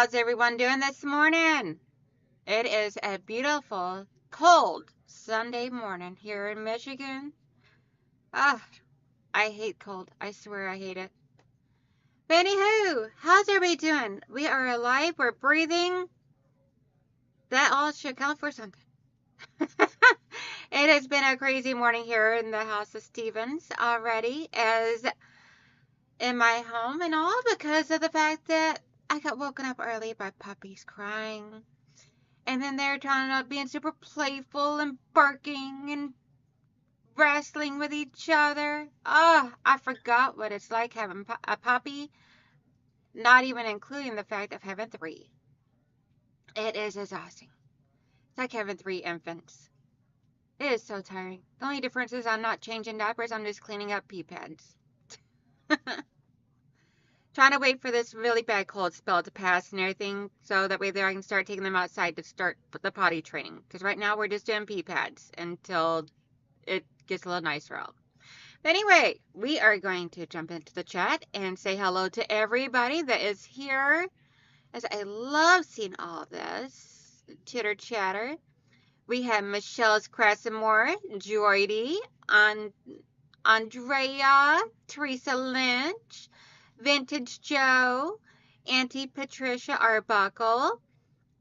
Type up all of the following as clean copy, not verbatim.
How's everyone doing this morning? It is a beautiful, cold Sunday morning here in Michigan. Ah, I hate cold. I swear I hate it. But anywho, how's everybody doing? We are alive. We're breathing. That all should count for something. It has been a crazy morning here in the house of Stevens already, as in my home, and all because of the fact that I got woken up early by puppies crying. And then they're trying to being super playful and barking and wrestling with each other. Oh, I forgot what it's like having a puppy, not even including the fact of having three. It is exhausting. It's like having three infants. It is so tiring. The only difference is I'm not changing diapers, I'm just cleaning up pee pads. Trying to wait for this really bad cold spell to pass and everything, so that way I can start taking them outside to start the potty training. Because right now we're just doing pee pads until it gets a little nicer out. But anyway, we are going to jump into the chat and say hello to everybody that is here, as I love seeing all this chitter chatter. We have Michelle's Crasimore, Joydy, Andrea, Teresa Lynch, Vintage Joe, Auntie Patricia Arbuckle,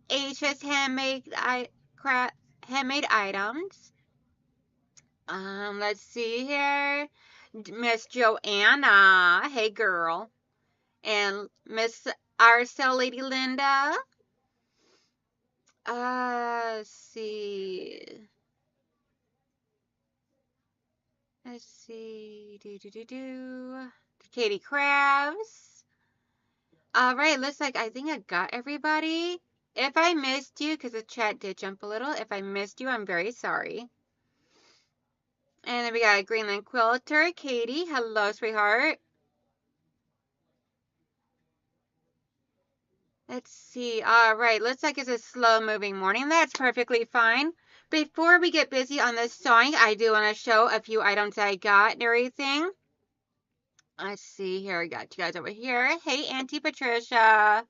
Asia's handmade items. Let's see here. Miss Joanna, hey girl, and Miss Arcel Lady Linda. Let's see. Katie Krabs. All right, looks like I think I got everybody. If I missed you, because the chat did jump a little, if I missed you, I'm very sorry. And then we got a Greenland Quilter, Katie. Hello, sweetheart. Let's see. All right, looks like it's a slow-moving morning. That's perfectly fine. Before we get busy on this sewing, I do want to show a few items I got and everything. Let's see here. I got you guys over here. Hey, Auntie Patricia.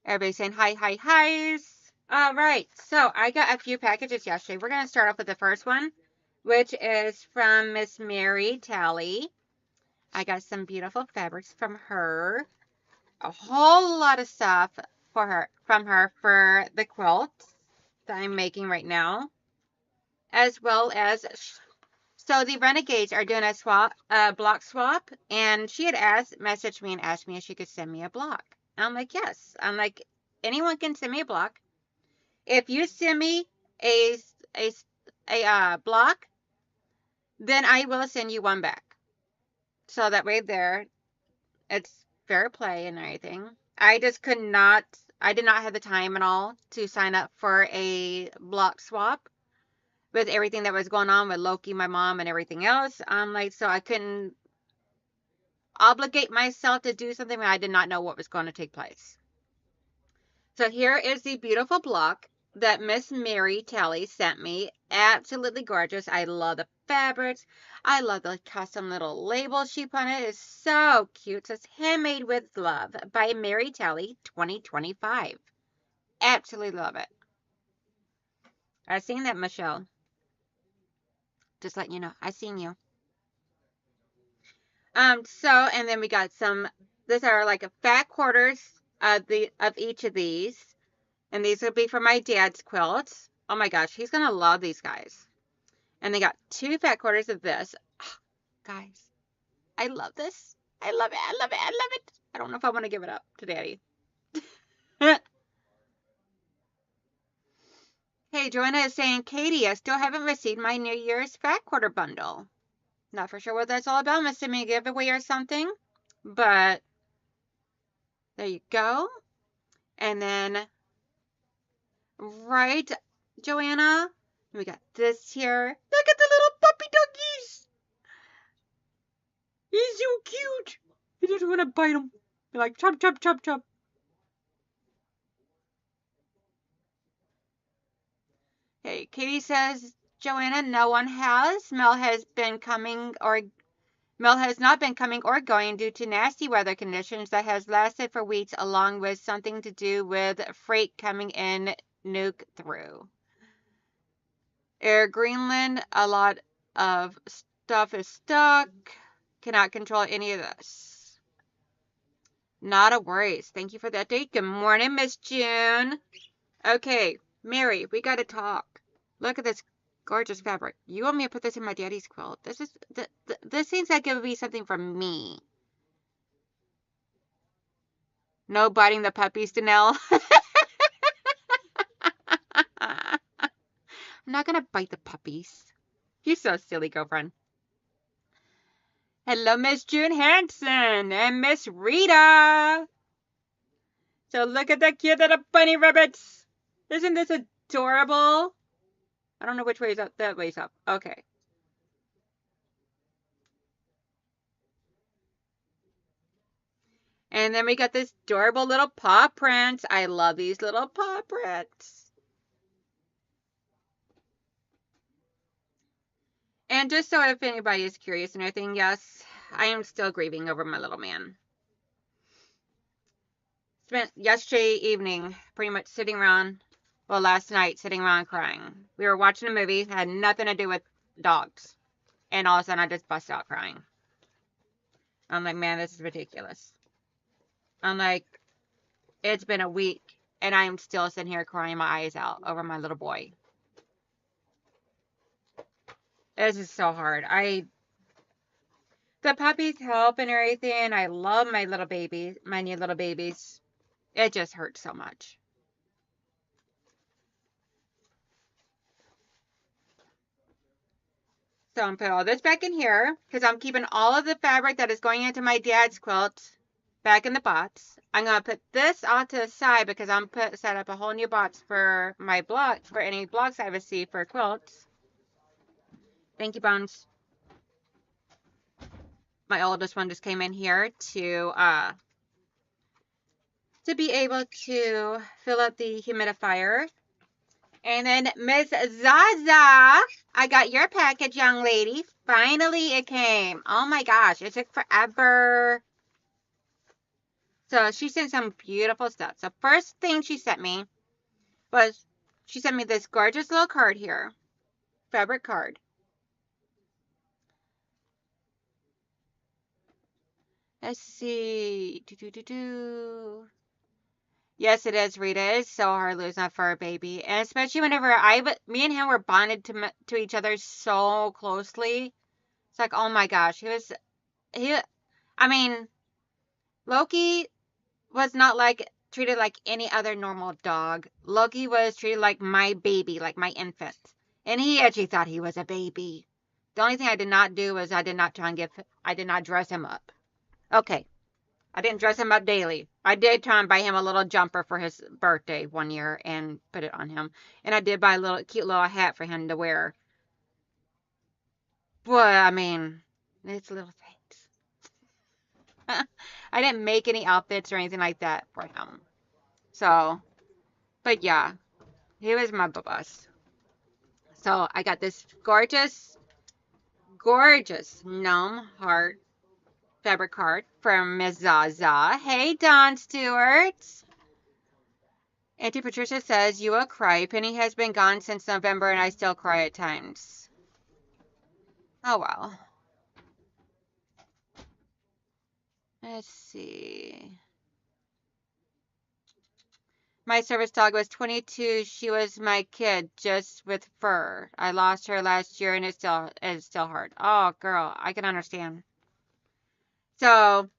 Everybody saying hi, hi, hi's. All right, so I got a few packages yesterday. We're going to start off with the first one, which is from Miss Mary Talley. I got some beautiful fabrics from her. A whole lot of stuff from her for the quilt that I'm making right now, as well as, so the Renegades are doing a block swap, and she had messaged me and asked me if she could send me a block. And I'm like, yes. I'm like, anyone can send me a block. If you send me a block, then I will send you one back. So that way there, it's fair play and everything. I did not have the time at all to sign up for a block swap with everything that was going on with Loki, my mom, and everything else. So I couldn't obligate myself to do something when I did not know what was going to take place. So here is the beautiful block that Miss Mary Talley sent me. Absolutely gorgeous. I love the fabrics. I love the custom little label she put on it. It's so cute. It says handmade with love by Mary Talley 2025. Absolutely love it. I seen that, Michelle. Just letting you know. I seen you. And then we got these are like a fat quarters of each of these. And these will be for my dad's quilts. Oh my gosh, he's going to love these guys. And they got 2 fat quarters of this. Oh, guys, I love this. I love it. I love it. I love it. I don't know if I want to give it up to Daddy. Hey, Joanna is saying, Katie, I still haven't received my New Year's fat quarter bundle. Not for sure what that's all about. Must have been a giveaway or something. But there you go. And then, right, Joanna, we got this here. Look at the little puppy doggies. He's so cute. I just want to bite him. Be like, chop, chop, chop, chop. Hey, Katie says, Joanna, no one has. Mel has been coming or Mail has not been coming or going due to nasty weather conditions that has lasted for weeks, along with something to do with freight coming in nuke through. Air Greenland, a lot of stuff is stuck. Cannot control any of this. Not a worries. Thank you for the update. Good morning, Miss June. Okay, Mary, we gotta talk. Look at this gorgeous fabric. You want me to put this in my daddy's quilt? This seems like it would be something for me. No biting the puppies, Danelle. I'm not gonna bite the puppies. You're so silly, girlfriend. Hello, Miss June Hanson and Miss Rita. So look at the cute little bunny rabbits. Isn't this adorable? I don't know which way is up. That way's up. Okay. And then we got this adorable little paw prints. I love these little paw prints. And just so if anybody is curious and everything, yes, I am still grieving over my little man. Spent yesterday evening pretty much sitting around, well, last night sitting around crying. We were watching a movie, had nothing to do with dogs. And all of a sudden I just bust out crying. I'm like, man, this is ridiculous. I'm like, it's been a week and I'm still sitting here crying my eyes out over my little boy. This is so hard. The puppies help and everything. I love my little babies, my new little babies. It just hurts so much. So I'm putting all this back in here because I'm keeping all of the fabric that is going into my dad's quilt back in the box. I'm going to put this off to the side because I'm set up a whole new box for my block, for any blocks I receive for quilts. Thank you, Bones. My oldest one just came in here to be able to fill up the humidifier. And then Miss Zaza, I got your package, young lady. Finally it came. Oh my gosh, it took forever. So she sent some beautiful stuff. So first thing she sent me was, she sent me this gorgeous little card here. Fabric card. Let's see. Yes, it is, Rita. It's so hard losing a fur baby. And especially whenever me and him were bonded to each other so closely. It's like, oh my gosh. I mean, Loki was not treated like any other normal dog. Loki was treated like my baby, like my infant. And he actually thought he was a baby. The only thing I did not do was I did not dress him up. Okay. I didn't dress him up daily. I did try and buy him a little jumper for his birthday one year and put it on him. And I did buy a cute little hat for him to wear. But, I mean, it's little things. I didn't make any outfits or anything like that for him. So, but yeah, he was my bus. So I got this gorgeous, gorgeous gnome heart fabric card from Ms. Zaza. Hey, Don Stewart. Auntie Patricia says, you will cry. Penny has been gone since November and I still cry at times. Oh, well. Let's see. My service dog was 22. She was my kid, just with fur. I lost her last year and it's still hard. Oh, girl, I can understand. So,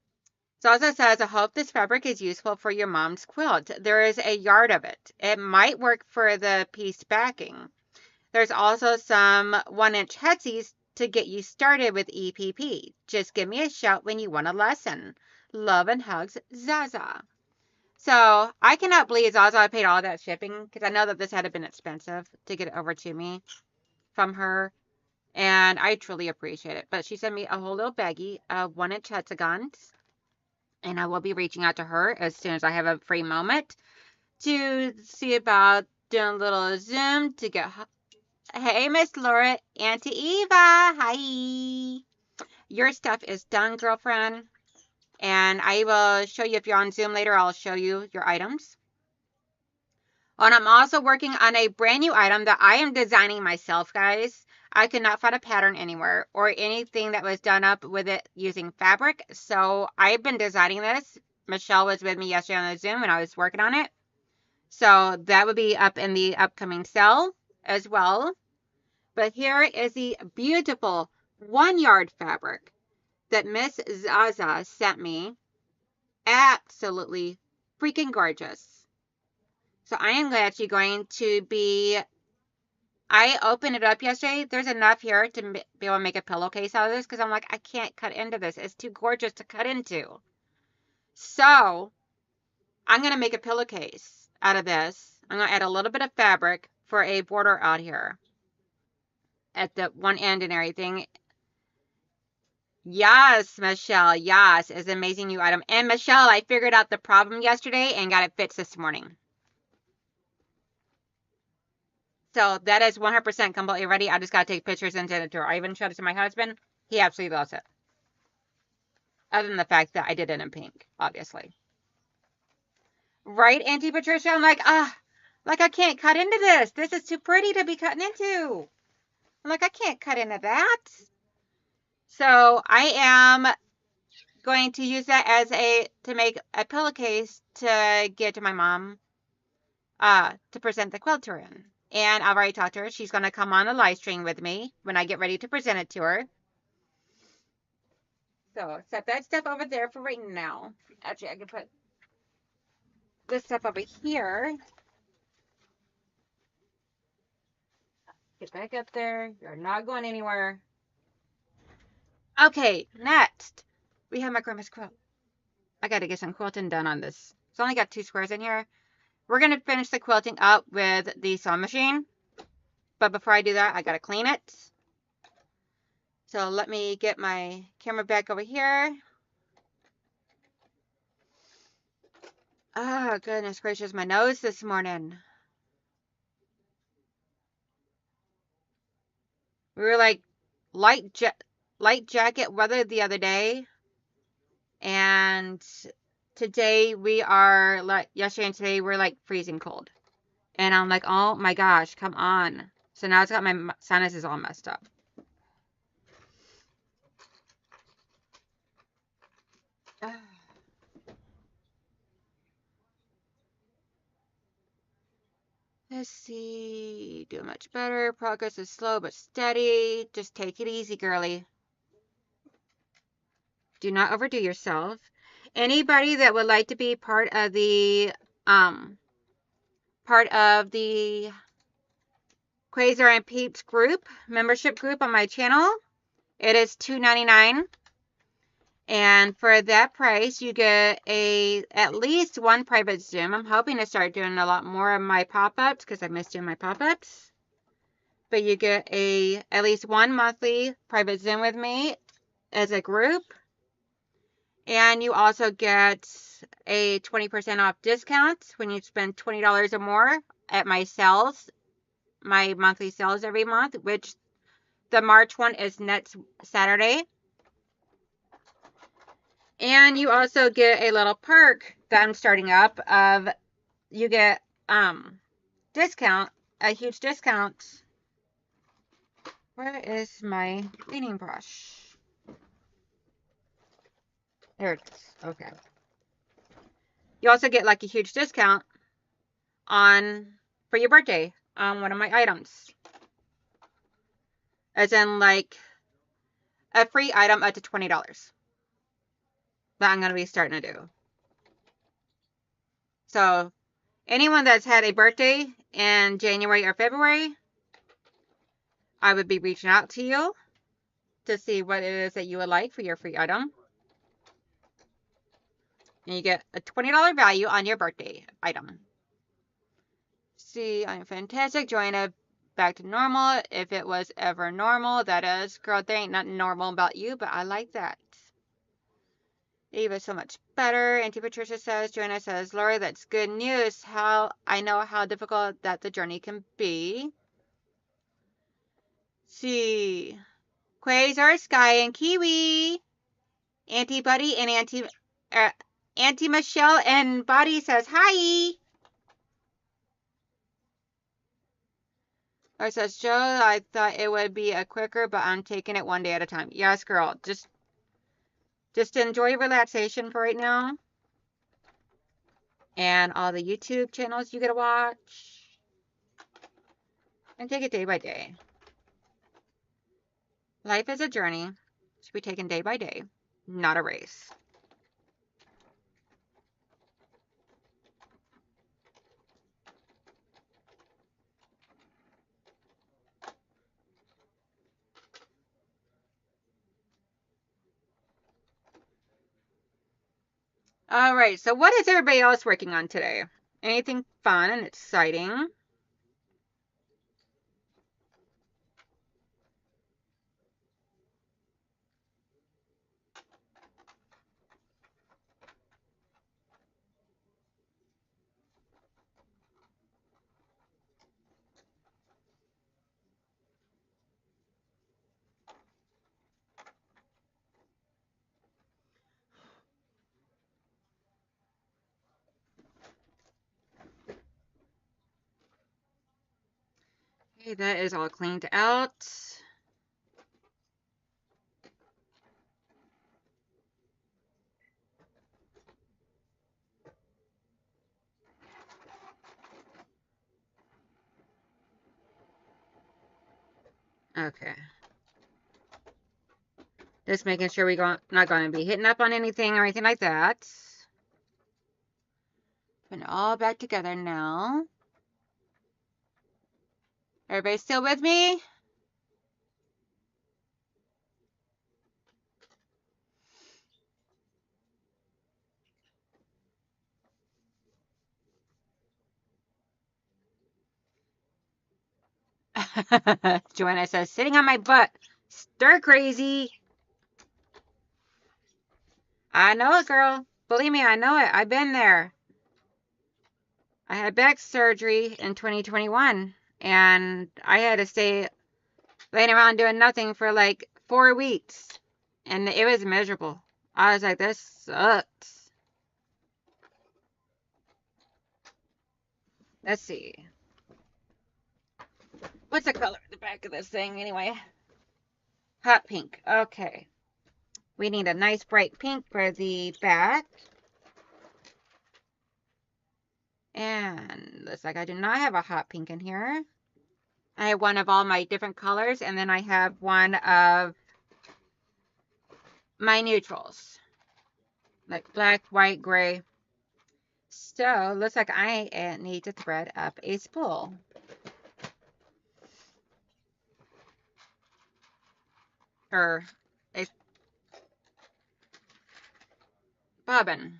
Zaza says, I hope this fabric is useful for your mom's quilt. There is a yard of it. It might work for the piece backing. There's also some 1-inch hetsies to get you started with EPP. Just give me a shout when you want a lesson. Love and hugs, Zaza. So I cannot believe Zaza paid all that shipping because I know that this had been expensive to get it over to me from her. And I truly appreciate it. But she sent me a whole little baggie of 1-inch hexagons. And I will be reaching out to her as soon as I have a free moment to see about doing a little Zoom to get... Hey, Miss Laura, Auntie Eva, hi. your stuff is done, girlfriend. And I will show you, if you're on Zoom later, I'll show you your items. And I'm also working on a brand new item that I am designing myself, guys. I could not find a pattern anywhere or anything that was done up with it using fabric. So I've been designing this. Michelle was with me yesterday on the Zoom and I was working on it. So that would be up in the upcoming sale as well. But here is the beautiful 1-yard fabric that Miss Zaza sent me. Absolutely freaking gorgeous. So I am actually going to be, I opened it up yesterday. There's enough here to be able to make a pillowcase out of this because I'm like, I can't cut into this. It's too gorgeous to cut into. So I'm going to make a pillowcase out of this. I'm going to add a little bit of fabric for a border out here at the one end and everything. Yes, Michelle. Yes, it's an amazing new item. And Michelle, I figured out the problem yesterday and got it fixed this morning. So that is 100% completely ready. I just got to take pictures and send it to her. I even showed it to my husband. He absolutely loves it. Other than the fact that I did it in pink, obviously. Right, Auntie Patricia? I'm like, like I can't cut into this. This is too pretty to be cutting into. I'm like, I can't cut into that. So I am going to use that as to make a pillowcase to give to my mom to present the quilt to her in. And I've already talked to her. She's going to come on a live stream with me when I get ready to present it to her. So set that stuff over there for right now. Actually, I can put this stuff over here. Get back up there. You're not going anywhere. Okay, next. We have my grandma's quilt. I got to get some quilting done on this. It's only got 2 squares in here. We're going to finish the quilting up with the sewing machine. But before I do that, I got to clean it. So let me get my camera back over here. Oh, goodness gracious, my nose this morning. We were like light jacket weather the other day. And today we are like, yesterday and today we're like freezing cold. And I'm like, oh my gosh, come on. So now it's got my sinuses all messed up. Let's see. Doing much better. Progress is slow but steady. Just take it easy, girly. Do not overdo yourself. Anybody that would like to be part of the Quasar and Peeps group, membership group on my channel, it is $2.99. And for that price, you get at least 1 private Zoom. I'm hoping to start doing a lot more of my pop-ups because I miss doing my pop-ups. But you get at least 1 monthly private Zoom with me as a group. And you also get a 20% off discount when you spend $20 or more at my sales, my monthly sales every month, which the March one is next Saturday. And you also get a little perk that I'm starting up of, you get discount, a huge discount. Where is my cleaning brush? There it is. Okay. You also get like a huge discount for your birthday on one of my items. As in like a free item up to $20 that I'm going to be starting to do. So anyone that's had a birthday in January or February, I would be reaching out to you to see what it is that you would like for your free item. And you get a $20 value on your birthday item. See, I'm fantastic. Joanna, back to normal. If it was ever normal, that is. Girl, there ain't nothing normal about you, but I like that. Eva, so much better. Auntie Patricia says, Joanna says, Lori, that's good news. I know how difficult that the journey can be. See, Quasar, Sky, and Kiwi. Auntie Buddy and Auntie Michelle and Buddy says hi. Or says Joe, I thought it would be a quicker, but I'm taking it one day at a time. Yes, girl. Just enjoy relaxation for right now. And all the YouTube channels you get to watch. And take it day by day. Life is a journey. Should be taken day by day, not a race. All right, so what is everybody else working on today? Anything fun and exciting? Okay, that is all cleaned out. Okay. Just making sure we're not going to be hitting up on anything or anything like that. Putting it all back together now. Everybody still with me? Joanna says, sitting on my butt. Stir crazy. I know it, girl. Believe me, I know it. I've been there. I had back surgery in 2021, and I had to stay laying around doing nothing for like 4 weeks, and it was miserable. I was like, this sucks. Let's see. What's the color at the back of this thing anyway? Hot pink. Okay. We need a nice bright pink for the back. And looks like I do not have a hot pink in here. I have one of all my different colors, and then I have one of my neutrals. Like black, white, gray. So, looks like I need to thread up a spool. Or a bobbin.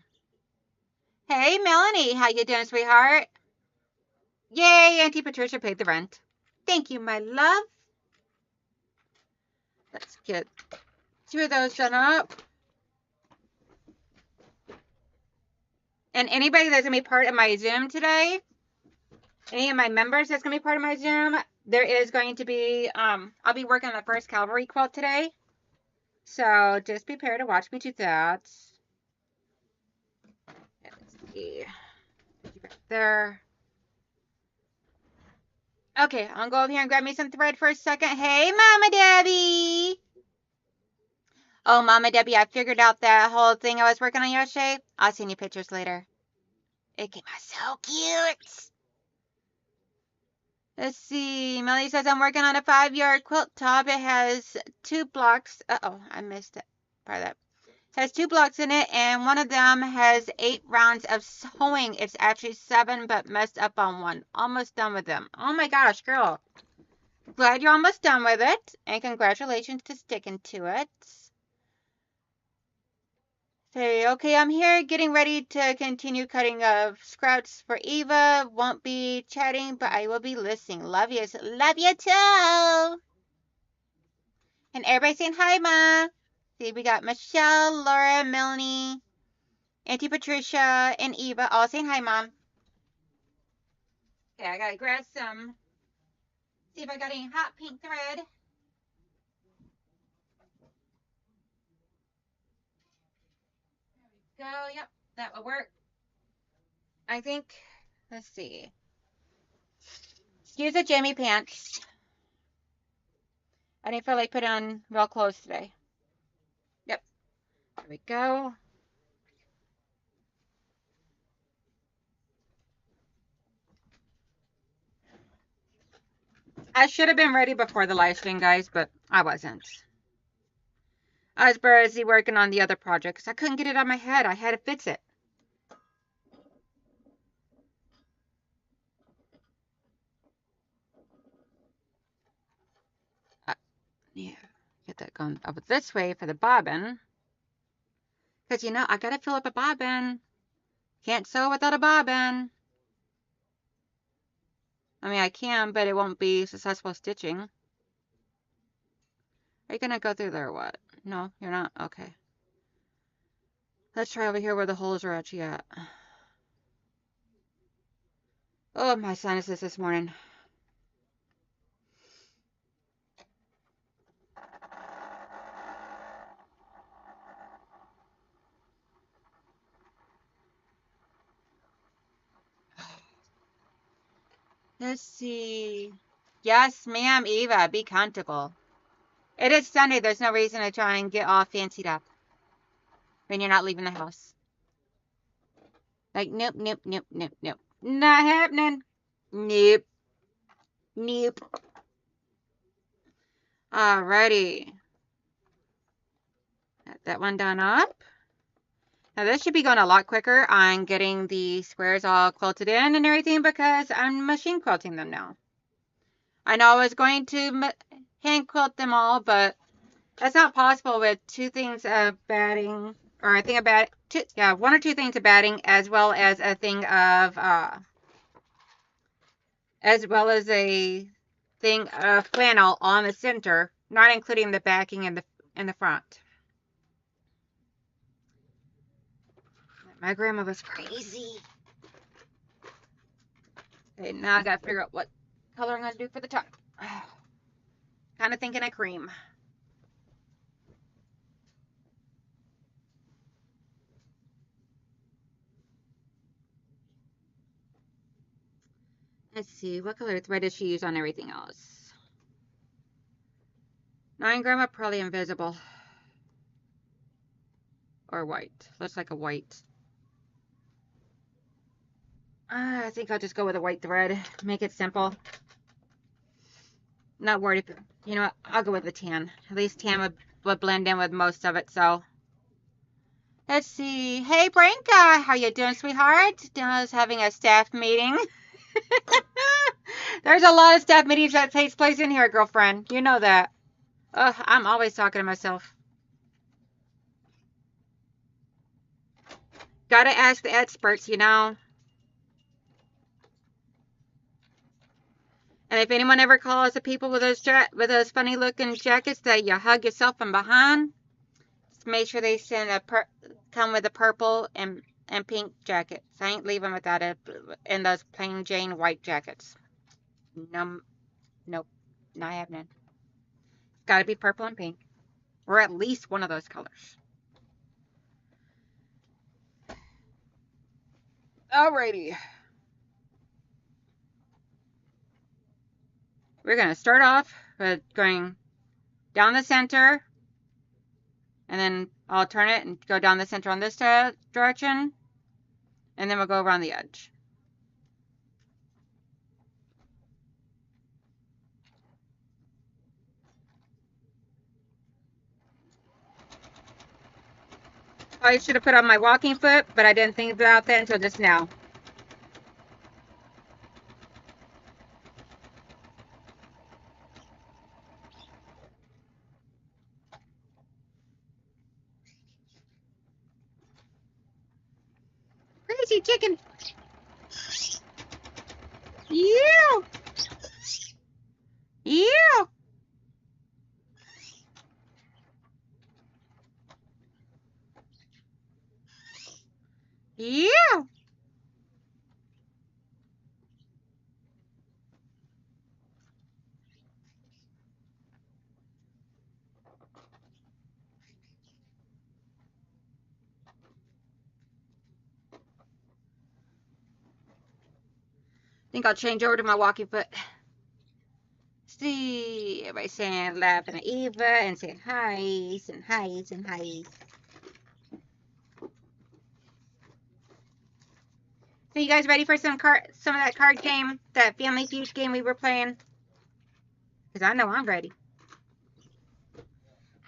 Hey, Melanie, how you doing, sweetheart? Yay, Auntie Patricia paid the rent. Thank you, my love. Let's get 2 of those done up. And anybody that's going to be part of my Zoom today, any of my members that's going to be part of my Zoom, there is going to be, I'll be working on the first Calvary quilt today. So just prepare to watch me do that. Let's see. Right there. Okay, I'm going to go over here and grab me some thread for a second. Hey, Mama Debbie. Oh, Mama Debbie, I figured out that whole thing I was working on yesterday. I'll send you pictures later. It came out so cute. Let's see. Melanie says, I'm working on a 5-yard quilt top. It has 2 blocks. Uh-oh, I missed it. Part of that. It has 2 blocks in it, and one of them has 8 rounds of sewing. It's actually 7, but messed up on one. Almost done with them. Oh my gosh, girl. Glad you're almost done with it, and congratulations to sticking to it. Say, okay, I'm here getting ready to continue cutting of scraps for Eva. Won't be chatting, but I will be listening. Love you. Love you too. And everybody saying hi, Ma. See, we got Michelle, Laura, Melanie, Auntie Patricia, and Eva all saying hi, Mom. Okay, I gotta grab some. See if I got any hot pink thread. Go, yep, that will work. I think, let's see. Excuse the jammy pants. I didn't feel like putting on real clothes today. Yep, there we go. I should have been ready before the live stream, guys, but I wasn't. I was busy working on the other projects. I couldn't get it out of my head. I had to fix it. Yeah, get that going up this way for the bobbin. Because, you know, I got to fill up a bobbin. Can't sew without a bobbin. I mean, I can, but it won't be successful stitching. Are you going to go through there or what? No, you're not? Okay. Let's try over here where the holes are actually at. Oh, my sinuses this morning. Let's see. Yes, ma'am, Eva. Be comfortable. It is Sunday. There's no reason to try and get all fancied up when you're not leaving the house. Like, nope, nope, nope, nope, nope. Not happening. Nope. Nope. Alrighty. Got that one done up. Now this should be going a lot quicker on getting the squares all quilted in and everything because I'm machine quilting them now. I know I was going to hand quilt them all, but that's not possible with two things of batting, or a thing of bat, one or two things of batting, as well as a thing of, as well as a thing of flannel on the center, not including the backing and the front. My grandma was crazy. Okay, now I gotta figure out what color I'm gonna do for the top. Kind of thinking of cream. Let's see, what color thread does she use on everything else? 9 grandma, probably invisible. Or white. Looks like a white. I think I'll just go with a white thread. Make it simple. Not worried if, you know what, I'll go with the tan. At least tan would blend in with most of it, so. Let's see. Hey, Branka, how you doing, sweetheart? I was having a staff meeting. There's a lot of staff meetings that takes place in here, girlfriend. You know that. Ugh, I'm always talking to myself. Gotta ask the experts, you know. And if anyone ever calls the people with those funny looking jackets that you hug yourself from behind, just make sure they come with a purple and pink jackets. I ain't leaving without it in those plain Jane white jackets. Nope, not happening. It's got to be purple and pink, or at least one of those colors. Alrighty. We're going to start off with going down the center, and then I'll turn it and go down the center on this direction, and then we'll go around the edge. I should have put on my walking foot, but I didn't think about that until just now. Crazy chicken. Yeah. Yeah. Yeah. think I'll change over to my walking foot. See, everybody saying, laughing at Eva and saying hi's and hi's and hi's. So you guys ready for some of that card game, that Family Feud game we were playing? Because I know I'm ready.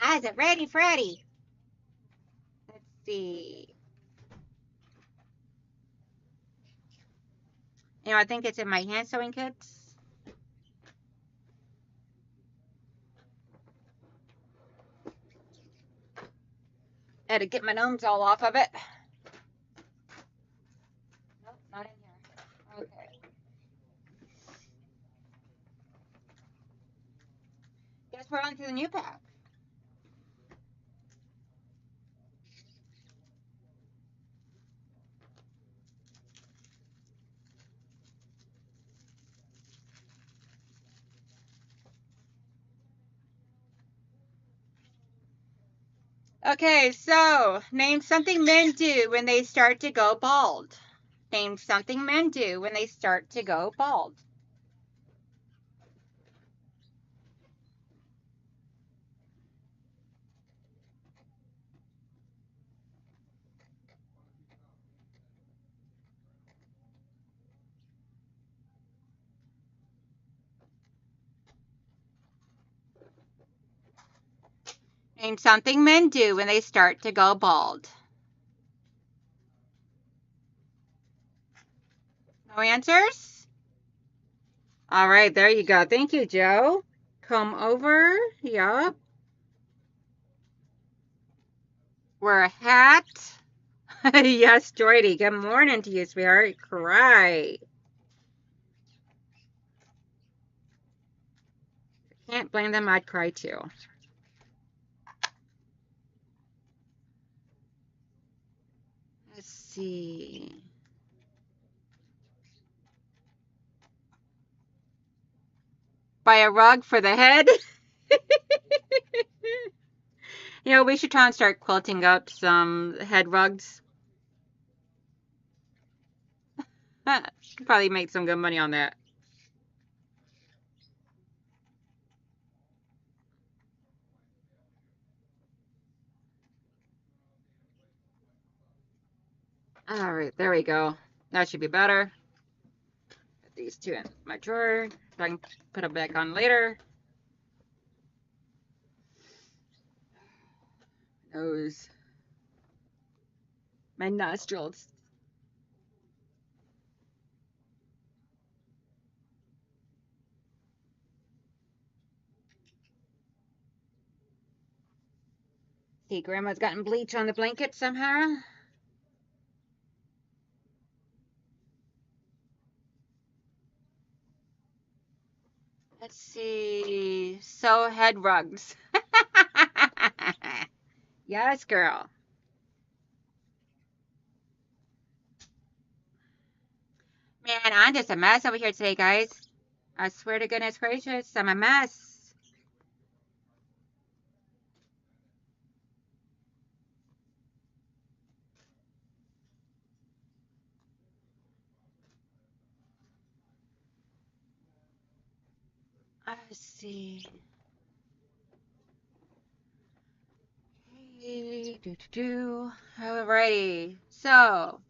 I's it ready, Freddy? Let's see. You know, I think it's in my hand sewing kits. I had to get my gnomes all off of it. Nope, not in here. Okay. Guess we're on to the new pack. Okay, so name something men do when they start to go bald. Name something men do when they start to go bald. Name something men do when they start to go bald. No answers? All right, there you go. Thank you, Joe. Come over. Yup. Wear a hat. Yes, Jordy. Good morning to you, sweetheart. Cry. Can't blame them. I'd cry too. Let's see. Buy a rug for the head. You know, we should try and start quilting up some head rugs. Could probably make some good money on that. All right, there we go. That should be better. Put these two in my drawer so I can put them back on later. Nose. My nostrils. See, Grandma's gotten bleach on the blanket somehow. Let's see. Sew head rugs. Yes, girl. Man, I'm just a mess over here today, guys. I swear to goodness gracious, I'm a mess. Let's see. Alrighty. So,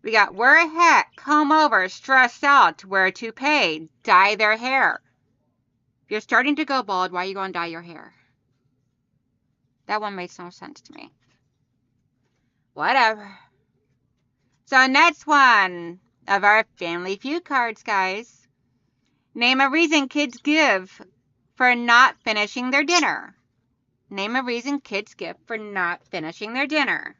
we got wear a hat, comb over, stressed out, wear a toupee, dye their hair. If you're starting to go bald, why are you going to dye your hair? That one makes no sense to me. Whatever. So, next one of our Family Feud cards, guys. Name a reason kids give for not finishing their dinner. Name a reason kids give for not finishing their dinner.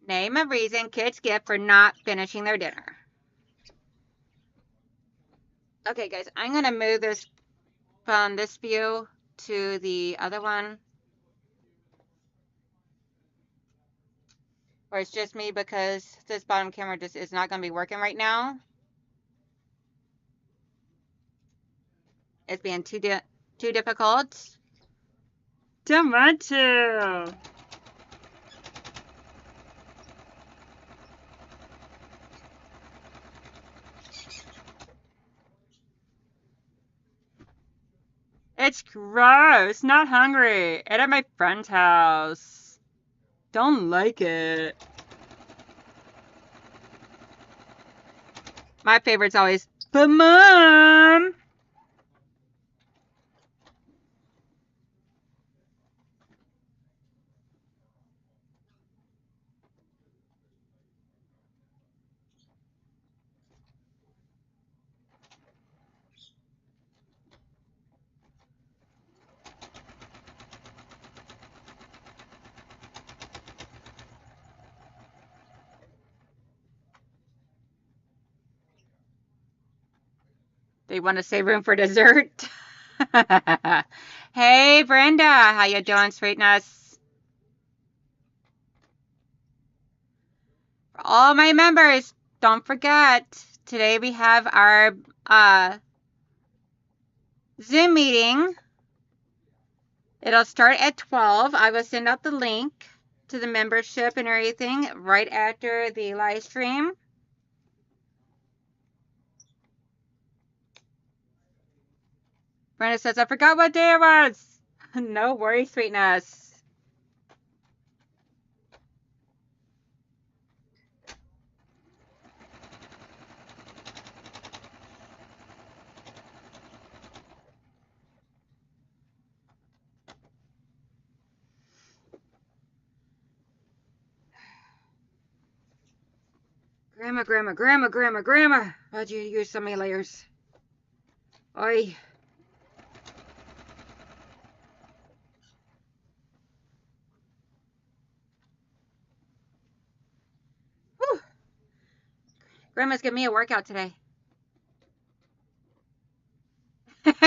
Name a reason kids give for not finishing their dinner. Okay, guys, I'm going to move this from this view to the other one. Or it's just me because this bottom camera just is not going to be working right now. It's being too difficult. Don't want to. It's gross. Not hungry. Ate at my friend's house. Don't like it. My favorite's always, but Mom! They want to save room for dessert. Hey, Brenda. How you doing, sweetness? For all my members, don't forget, today we have our Zoom meeting. It'll start at 12. I will send out the link to the membership and everything right after the live stream. Brenda says, I forgot what day it was. No worries, sweetness. Grandma. Why'd you use so many layers? Oi. Whew. Grandma's giving me a workout today.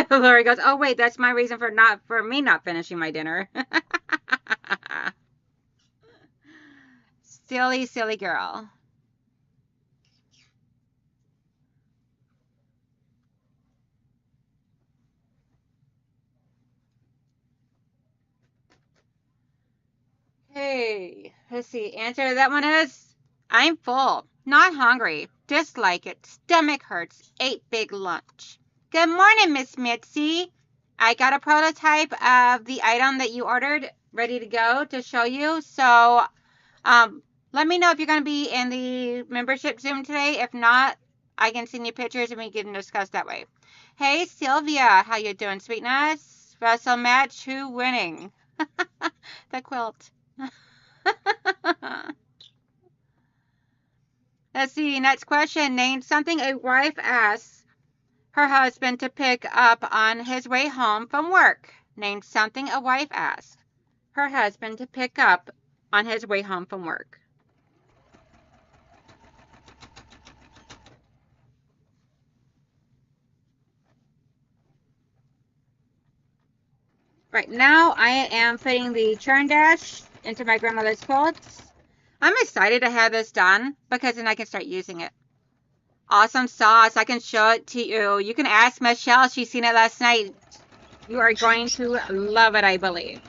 Lori goes, oh wait, that's my reason for me not finishing my dinner. Silly girl. Hey, let's see. Answer to that one is I'm full, not hungry, dislike it, stomach hurts, ate big lunch. Good morning, Miss Mitzi. I got a prototype of the item that you ordered ready to go to show you. So let me know if you're going to be in the membership Zoom today. If not, I can send you pictures and we can discuss that way. Hey, Sylvia, how you doing, sweetness? Wrestle match, who winning? The quilt. Let's see, next question. Name something a wife asks her husband to pick up on his way home from work. Name something a wife asks her husband to pick up on his way home from work. Right now, I am putting the churn dash into my grandmother's quilts. I'm excited to have this done because then I can start using it. Awesome sauce. I can show it to you. You can ask Michelle. She's seen it last night. You are going to love it, I believe.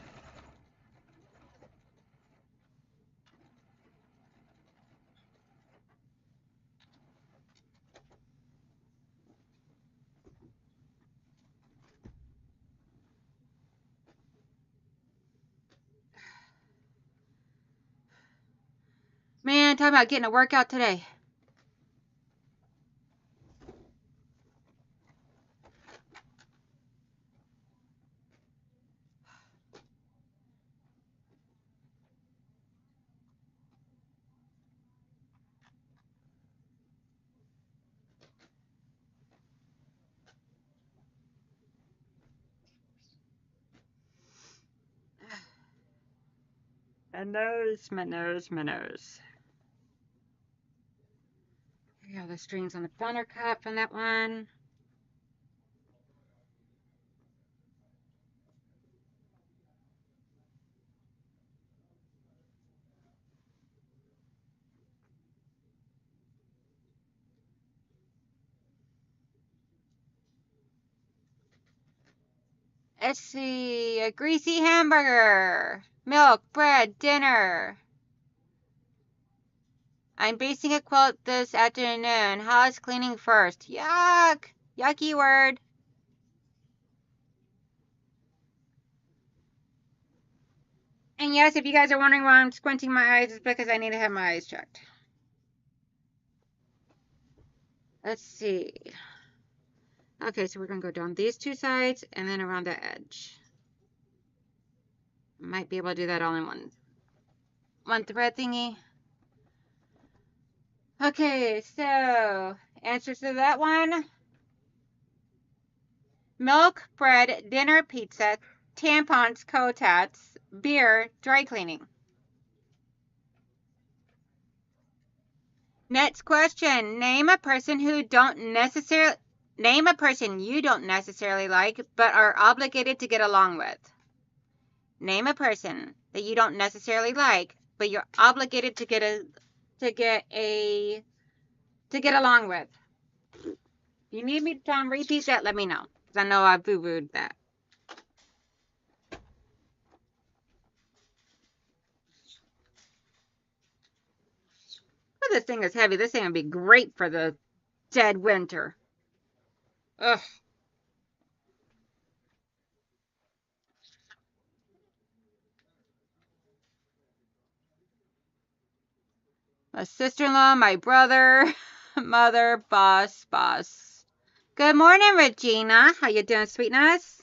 Man, talking about getting a workout today. My nose. Here are the strings on the funnel cut from that one. Let's see. A greasy hamburger. Milk, bread, dinner. I'm basting a quilt this afternoon. How's cleaning first? Yuck. Yucky word. And yes, if you guys are wondering why I'm squinting my eyes, it's because I need to have my eyes checked. Let's see. Okay, so we're going to go down these two sides and then around the edge. Might be able to do that all in one thread thingy. Okay, so answers to that one. Milk, bread, dinner, pizza, tampons, cotats, beer, dry cleaning. Next question. Name a person you don't necessarily like but are obligated to get along with. Name a person that you don't necessarily like but you're obligated to get along with. If you need me to repeat that, let me know, because I know I boo-booed that. But this thing is heavy. This thing would be great for the dead winter. Ugh. My sister-in-law, my brother, mother, boss. Good morning, Regina. How you doing, sweetness?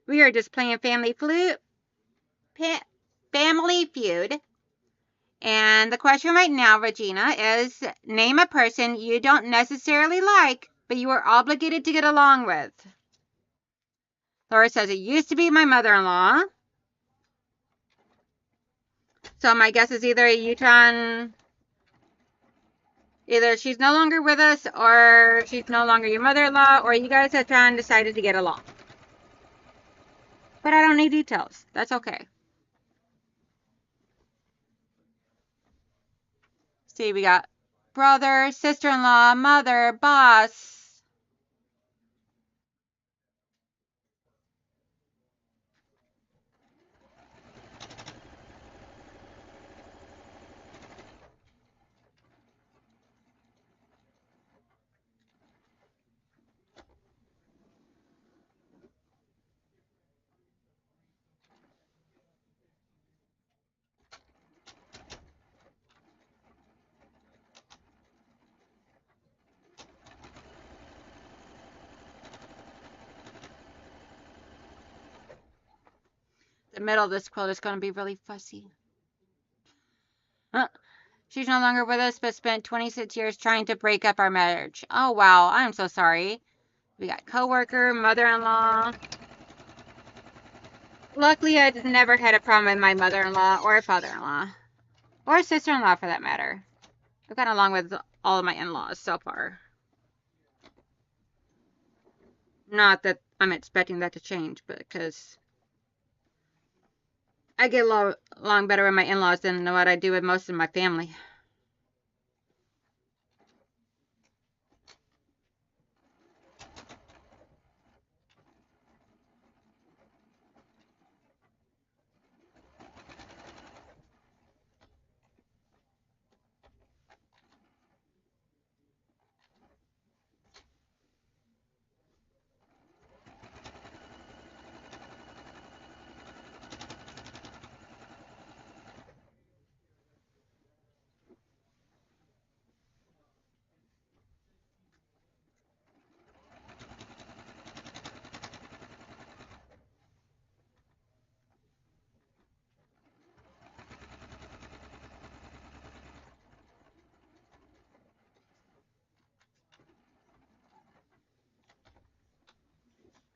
We are just playing Family Feud. And the question right now, Regina, is name a person you don't necessarily like, but you are obligated to get along with. Laura says, it used to be my mother-in-law. So my guess is either either she's no longer with us, or she's no longer your mother-in-law, or you guys have decided to get along. But I don't need details. That's okay. See, we got brother, sister-in-law, mother, boss. The middle of this quilt is going to be really fussy. She's no longer with us, but spent 26 years trying to break up our marriage. Oh, wow. I'm so sorry. We got coworker, mother-in-law. Luckily, I never had a problem with my mother-in-law or father-in-law. Or sister-in-law, for that matter. I've gotten along with all of my in-laws so far. Not that I'm expecting that to change, but because I get along better with my in-laws than what I do with most of my family.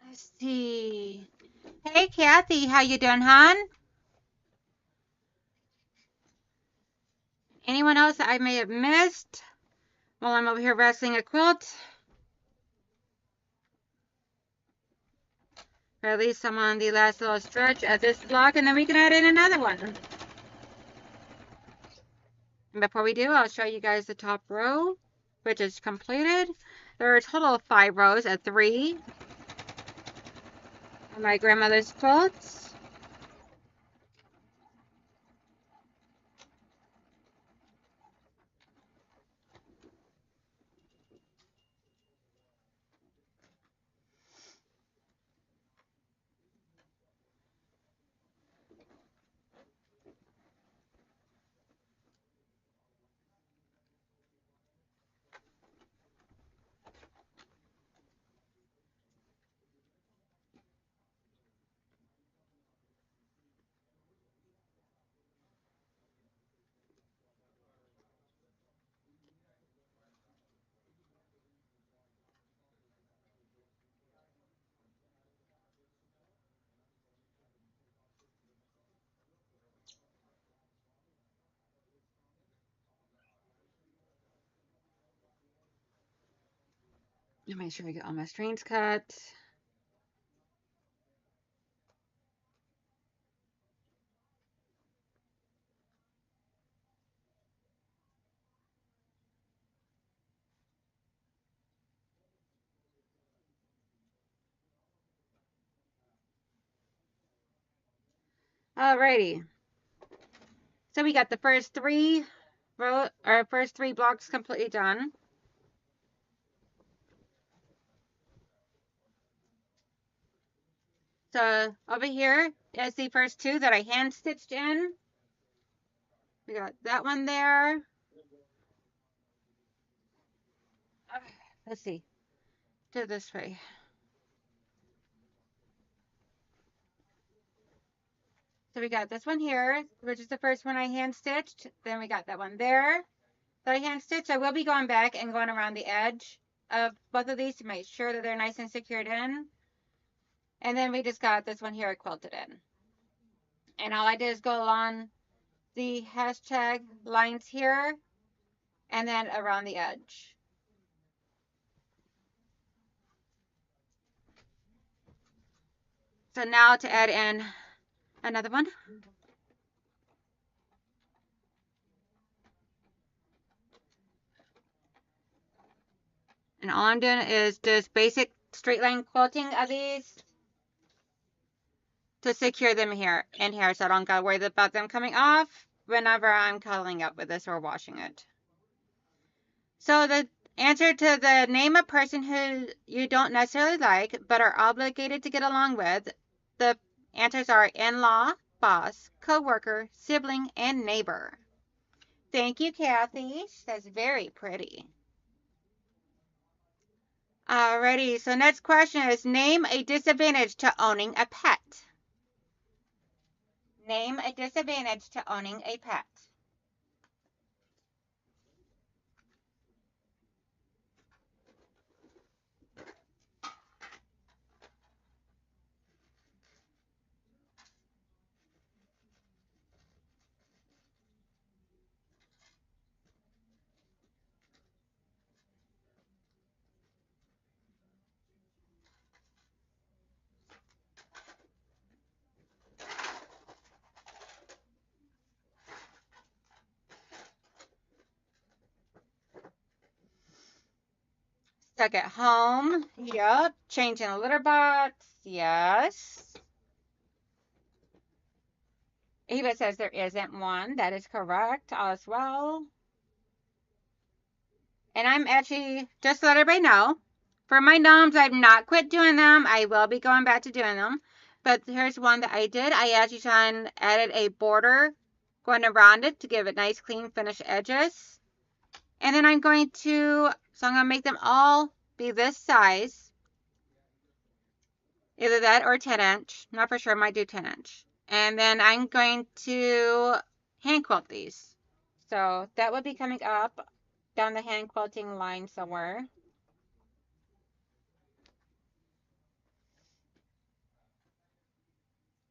Let's see. Hey, Kathy, how you doing, hon? Anyone else that I may have missed while I'm over here wrestling a quilt? Or at least I'm on the last little stretch of this block, and then we can add in another one. And before we do, I'll show you guys the top row, which is completed. There are a total of 5 rows, a 3, My grandmother's quilts. Let me make sure I get all my strings cut. Alrighty. So we got the first three blocks completely done. So over here is the first two that I hand stitched in. We got that one there. Let's see. Do it this way. So we got this one here, which is the first one I hand stitched. Then we got that one there that I hand stitched. I will be going back and going around the edge of both of these to make sure that they're nice and secured in. And then we just got this one here quilted in. And all I did is go along the hashtag lines here and then around the edge. So now to add in another one. And all I'm doing is just basic straight line quilting of these to secure them here in here so I don't gotta worry about them coming off whenever I'm cuddling up with this or washing it. So the answer to the name a person who you don't necessarily like but are obligated to get along with, the answers are in-law, boss, co-worker, sibling, and neighbor. Thank you, Kathy. That's very pretty. Alrighty, so next question is name a disadvantage to owning a pet. Name a disadvantage to owning a pet. Stuck at home. Yep. Changing a litter box. Yes. Eva says there isn't one. That is correct as well. And I'm actually, just to let everybody know, for my gnomes, I've not quit doing them. I will be going back to doing them. But here's one that I did. I actually added a border going around it to give it nice, clean, finished edges. And then I'm going to make them all be this size. Either that or 10-inch. Not for sure. I might do 10-inch. And then I'm going to hand quilt these. So that would be coming up down the hand quilting line somewhere.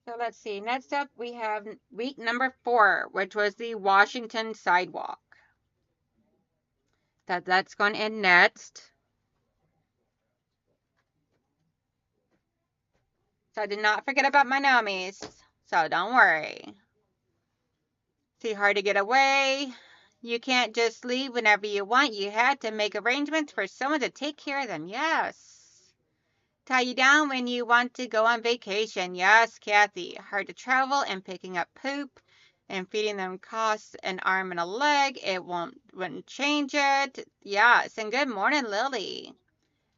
So let's see. Next up, we have week number 4, which was the Washington sidewalk. That's going in next. So I did not forget about my gnomies. So don't worry. See, hard to get away. You can't just leave whenever you want. You had to make arrangements for someone to take care of them. Yes. Tie you down when you want to go on vacation. Yes, Kathy. Hard to travel and picking up poop and feeding them costs an arm and a leg. It wouldn't change it. Yes, and good morning, Lily.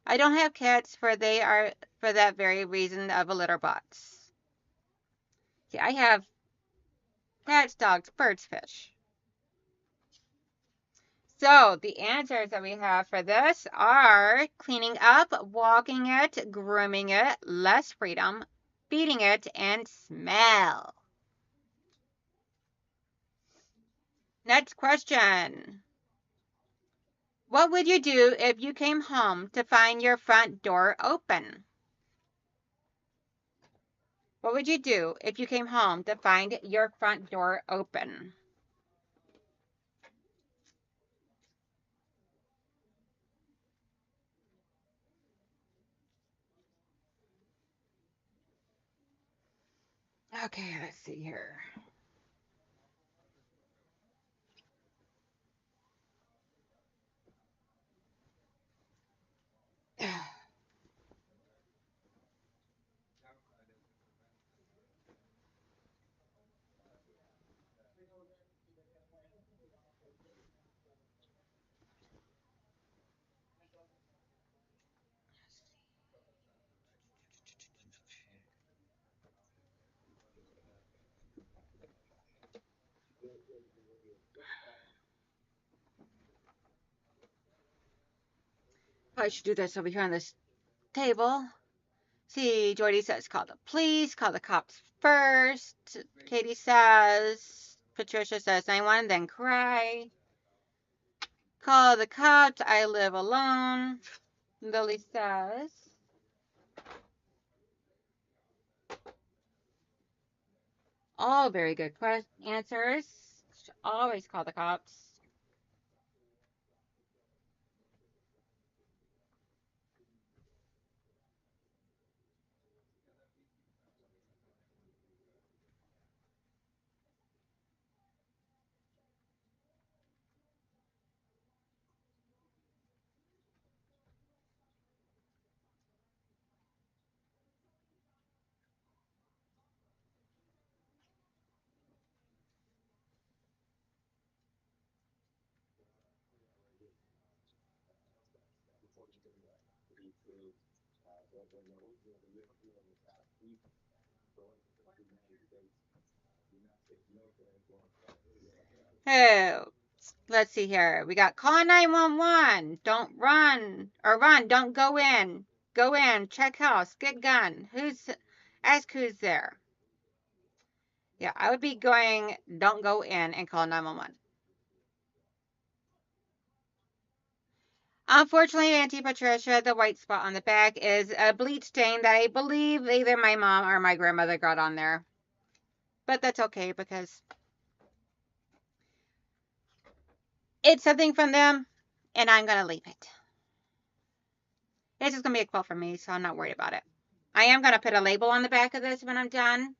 I don't have cats for they are for that very reason of a litter box. See, I have cats, dogs, birds, fish. So the answers that we have for this are cleaning up, walking it, grooming it, less freedom, feeding it, and smell. Next question. What would you do if you came home to find your front door open? What would you do if you came home to find your front door open? Okay, let's see here. I should do this over here on this table. See, Jordy says call the police, call the cops first. Katie says, Patricia says 911, then cry. Call the cops, I live alone. Lily says, all very good answers. Should always call the cops. Oh, let's see here. We got call 911. Don't run. Or run. Don't go in. Go in. Check house. Get gun. Ask who's there. Yeah, I would be going, don't go in and call 911. Unfortunately, Auntie Patricia, the white spot on the back is a bleach stain that I believe either my mom or my grandmother got on there. But that's okay because it's something from them and I'm going to leave it. It's just going to be a quilt for me, so I'm not worried about it. I am going to put a label on the back of this when I'm done.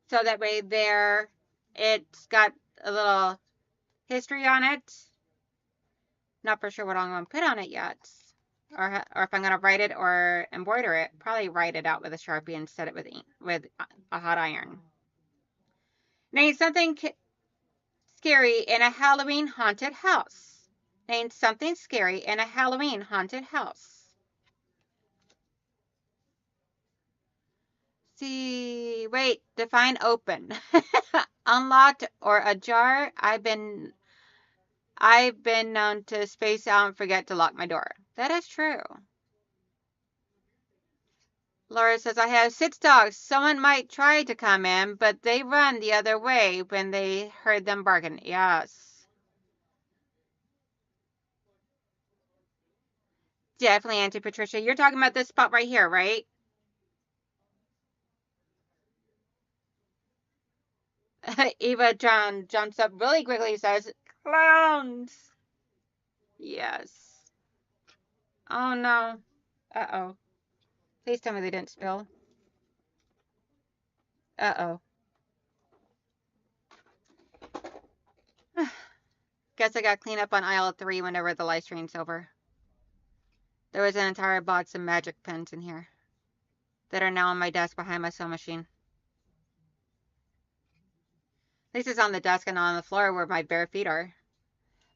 So that way there, it's got a little history on it. Not for sure what I'm going to put on it yet. Or if I'm going to write it or embroider it. Probably write it out with a Sharpie and set it with a hot iron. Name something scary in a Halloween haunted house. Name something scary in a Halloween haunted house. See, wait, define open. Unlocked or ajar. I've been known to space out and forget to lock my door. That is true. Laura says, I have 6 dogs. Someone might try to come in, but they run the other way when they heard them barking. Yes. Definitely, Auntie Patricia. You're talking about this spot right here, right? Eva John jumps up really quickly, says, clowns. Yes. Oh, no. Uh-oh. Please tell me they didn't spill. Uh-oh. Guess I got clean up on aisle 3 whenever the live stream's over. There was an entire box of magic pens in here. that are now on my desk behind my sewing machine. At least it's on the desk and not on the floor where my bare feet are.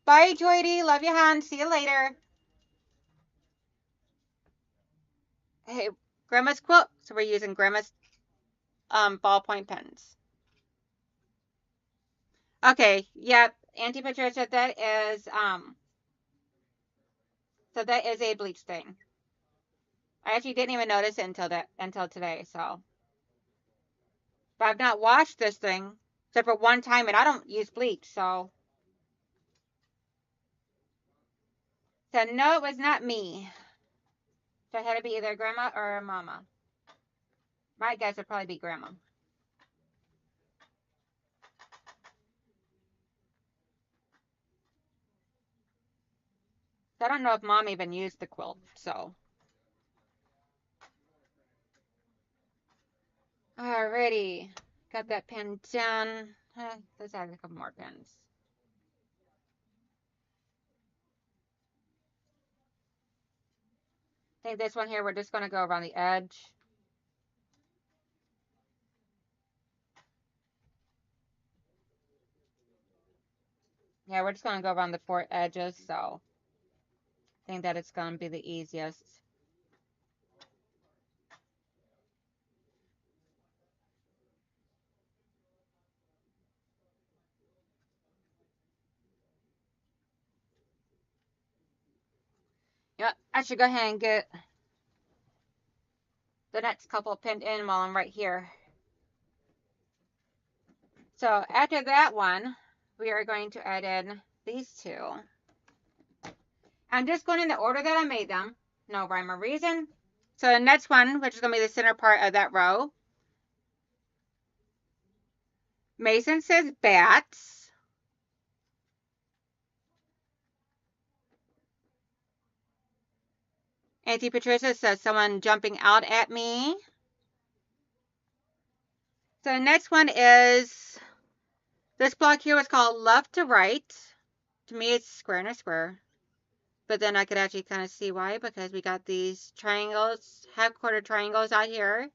Bye, Joydy. Love you, hon. See you later. Hey, Grandma's quilt. So we're using Grandma's ballpoint pens. Okay, yep. Auntie Patricia, that is so that is a bleach stain. I actually didn't even notice it until today, so. But I've not washed this thing except for one time, and I don't use bleach, so. So no, it was not me. So it had to be either Grandma or Mama. My guess would probably be Grandma. So I don't know if Mom even used the quilt, so. Alrighty. Got that pen down. Let's add a couple more pens. I think this one here, we're just going to go around the edge. Yeah, we're just going to go around the 4 edges, so I think that it's going to be the easiest. Yep, I should go ahead and get the next couple pinned in while I'm right here. So after that one, we are going to add in these two. I'm just going in the order that I made them. No rhyme or reason. So the next one, which is going to be the center part of that row. Mason says bats. Auntie Patricia says someone jumping out at me. So the next one is, this block here was called left to right. To me, it's square and a square. But then I could actually kind of see why, because we got these triangles, half-quarter triangles out here.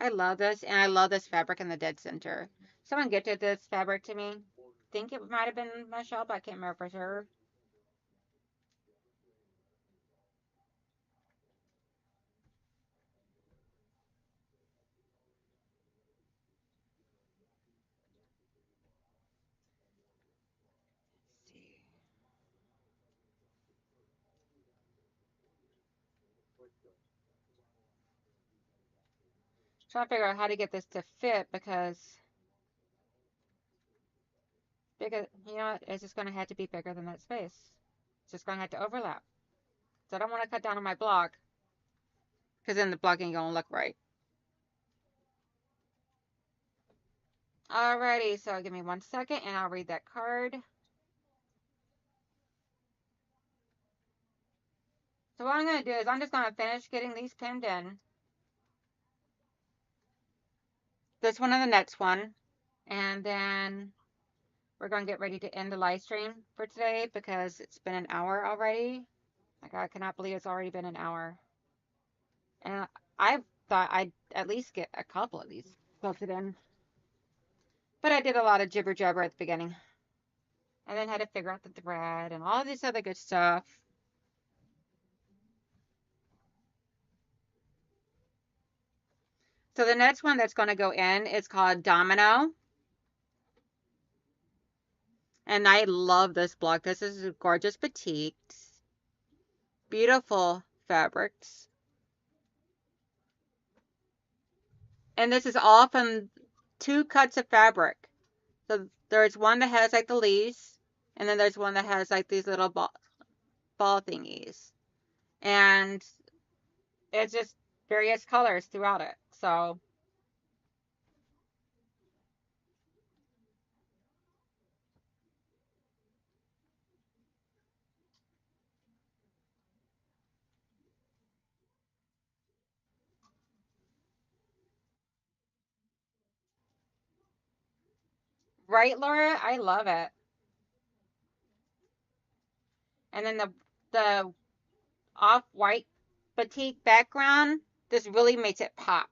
I love this, and I love this fabric in the dead center. Someone gifted this fabric to me. I think it might have been Michelle, but I can't remember for sure. Trying to figure out how to get this to fit, because bigger, you know what, it's just going to have to be bigger than that space. It's just going to have to overlap. So I don't want to cut down on my block, because then the block ain't going to look right. Alrighty, so give me 1 second and I'll read that card. So what I'm going to do is I'm just going to finish getting these pinned in. This one and the next one. And then we're going to get ready to end the live stream for today because it's been an hour already. Like, I cannot believe it's already been an hour. And I thought I'd at least get a couple of these quilted in. But I did a lot of jibber jabber at the beginning. And then had to figure out the thread and all this other good stuff. So the next one that's going to go in is called Domino. And I love this block. This is gorgeous batiks. Beautiful fabrics. And this is all from 2 cuts of fabric. So there's one that has like the leaves, and then there's one that has like these little ball thingies. And it's just various colors throughout it. So right, Laura? I love it. And then the off-white batik background This really makes it pop.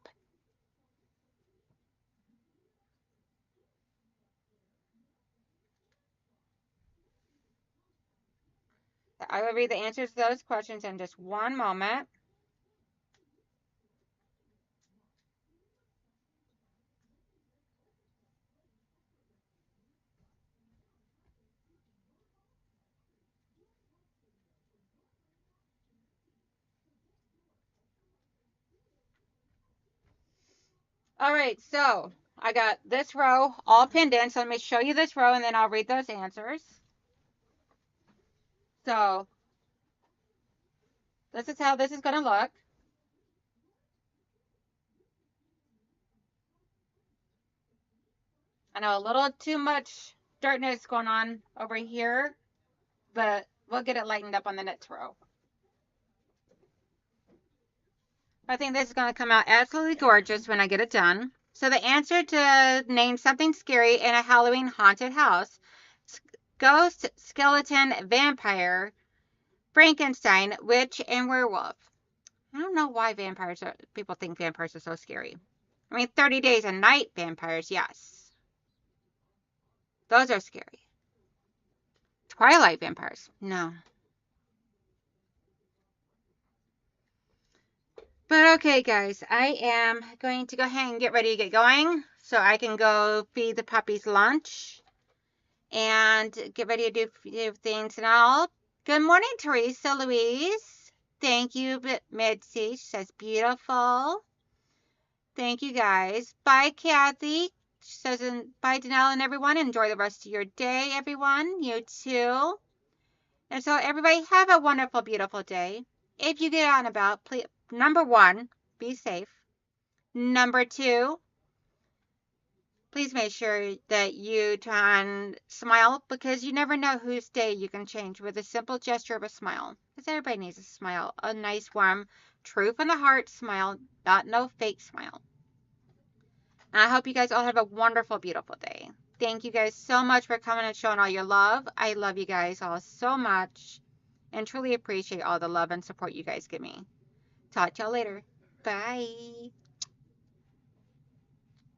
I will read the answers to those questions in just one moment. All right, so I got this row all pinned in. So let me show you this row and then I'll read those answers. So this is how this is going to look. I know a little too much dirtness going on over here, but we'll get it lightened up on the next row. I think this is going to come out absolutely gorgeous when I get it done. So the answer to name something scary in a Halloween haunted house: ghost, skeleton, vampire, Frankenstein, witch, and werewolf. I don't know why people think vampires are so scary. I mean, 30 Days a Night vampires, yes. Those are scary. Twilight vampires, no. But okay, guys, I am going to go ahead and get ready to get going so I can go feed the puppies lunch and get ready to do things and all. Good morning, Teresa Louise. Thank you, Mitzi. She says beautiful. Thank you, guys. Bye, Kathy. She says, bye, Danelle and everyone. Enjoy the rest of your day, everyone. You too. And so, everybody, have a wonderful, beautiful day. If you get out and about, please, number one, be safe. Number two, please make sure that you try and smile, because you never know whose day you can change with a simple gesture of a smile. Because everybody needs a smile, a nice, warm, true from the heart smile, not no fake smile. And I hope you guys all have a wonderful, beautiful day. Thank you guys so much for coming and showing all your love. I love you guys all so much and truly appreciate all the love and support you guys give me. Talk to y'all later. Bye.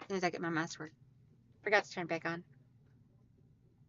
As soon as I get my mask work. Forgot to turn it back on.